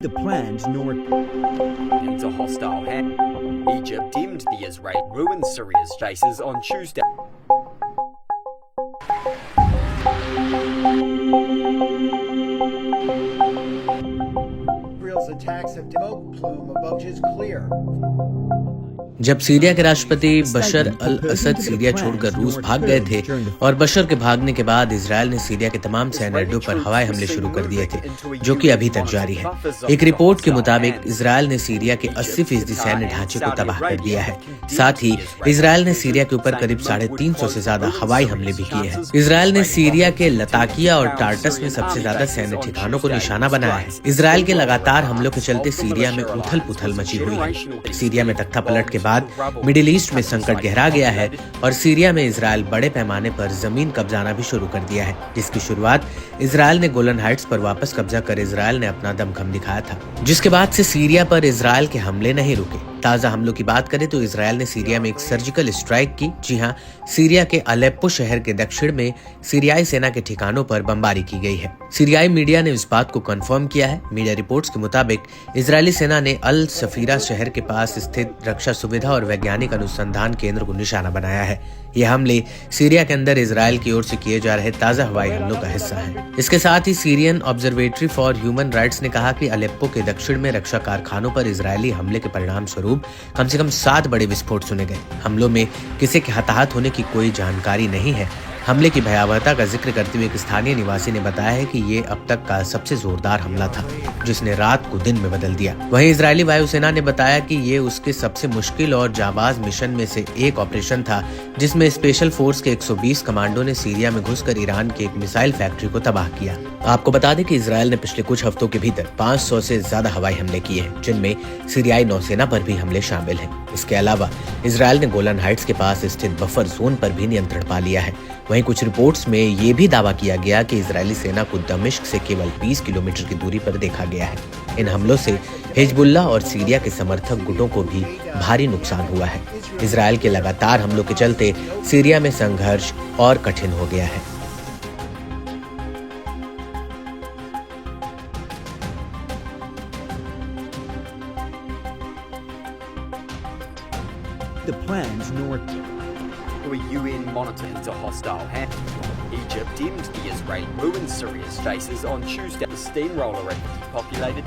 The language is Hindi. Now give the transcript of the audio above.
The planned North into hostile hand. Egypt dimmed the Israel ruined Syria's bases on Tuesday. Israel's attacks have smoke plume above is clear. जब सीरिया के राष्ट्रपति बशर अल असद सीरिया छोड़कर रूस भाग गए थे और बशर के भागने के बाद इजरायल ने सीरिया के तमाम सैन्य अड्डों पर हवाई हमले शुरू कर दिए थे, जो कि अभी तक जारी है। एक रिपोर्ट के मुताबिक इजरायल ने सीरिया के 80% सैन्य ढांचे को तबाह कर दिया है। साथ ही इजरायल ने सीरिया के ऊपर करीब 350 से ज्यादा हवाई हमले भी किए हैं। इजरायल ने सीरिया के लताकिया और टार्टस में सबसे ज्यादा सैन्य ठिकानों को निशाना बनाया है। इजरायल के लगातार हमलों के चलते सीरिया में उथल पुथल मची हुई है। सीरिया में तख्ता पलट के बाद मिडिल ईस्ट में संकट गहरा गया है और सीरिया में इजरायल बड़े पैमाने पर जमीन कब्जाना भी शुरू कर दिया है, जिसकी शुरुआत इजरायल ने गोलन हाइट्स पर वापस कब्जा कर इजरायल ने अपना दमखम दिखाया था, जिसके बाद से सीरिया पर इजरायल के हमले नहीं रुके। ताजा हमलों की बात करें तो इजरायल ने सीरिया में एक सर्जिकल स्ट्राइक की। जी हां, सीरिया के अलेप्पो शहर के दक्षिण में सीरियाई सेना के ठिकानों पर बमबारी की गई है। सीरियाई मीडिया ने इस बात को कंफर्म किया है। मीडिया रिपोर्ट्स के मुताबिक इजरायली सेना ने अल सफीरा शहर के पास स्थित रक्षा सुविधा और वैज्ञानिक अनुसंधान केंद्र को निशाना बनाया है। ये हमले सीरिया के अंदर इजरायल की ओर से किए जा रहे ताजा हवाई हमलों का हिस्सा है। इसके साथ ही Syrian Observatory for Human Rights ने कहा कि अलेप्पो के दक्षिण में रक्षा कारखानों पर इजरायली हमले के परिणाम स्वरूप कम से कम 7 बड़े विस्फोट सुने गए। हमलों में किसी के हताहत होने की कोई जानकारी नहीं है। हमले की भयावहता का जिक्र करते हुए एक स्थानीय निवासी ने बताया है कि ये अब तक का सबसे जोरदार हमला था, जिसने रात को दिन में बदल दिया। वहीं इजरायली वायुसेना ने बताया कि ये उसके सबसे मुश्किल और जाबाज मिशन में से एक ऑपरेशन था, जिसमें स्पेशल फोर्स के 120 कमांडो ने सीरिया में घुसकर ईरान की एक मिसाइल फैक्ट्री को तबाह किया। आपको बता दें कि इजरायल ने पिछले कुछ हफ्तों के भीतर 500 से ज्यादा हवाई हमले किए हैं, जिनमें सीरियाई नौसेना पर भी हमले शामिल हैं। इसके अलावा इजरायल ने गोलन हाइट्स के पास स्थित बफर जोन पर भी नियंत्रण पा लिया है। वहीं कुछ रिपोर्ट्स में ये भी दावा किया गया कि इजरायली सेना को दमिश्क से केवल 20 किलोमीटर की दूरी पर देखा गया है। इन हमलों से हिजबुल्लाह और सीरिया के समर्थक गुटों को भी भारी नुकसान हुआ है। इजरायल के लगातार हमलों के चलते सीरिया में संघर्ष और कठिन हो गया है। the planned North A UN monitor into hostile hand. Egypt dimmed the Israel ruined Syria's bases on Tuesday. The steamroller and depopulated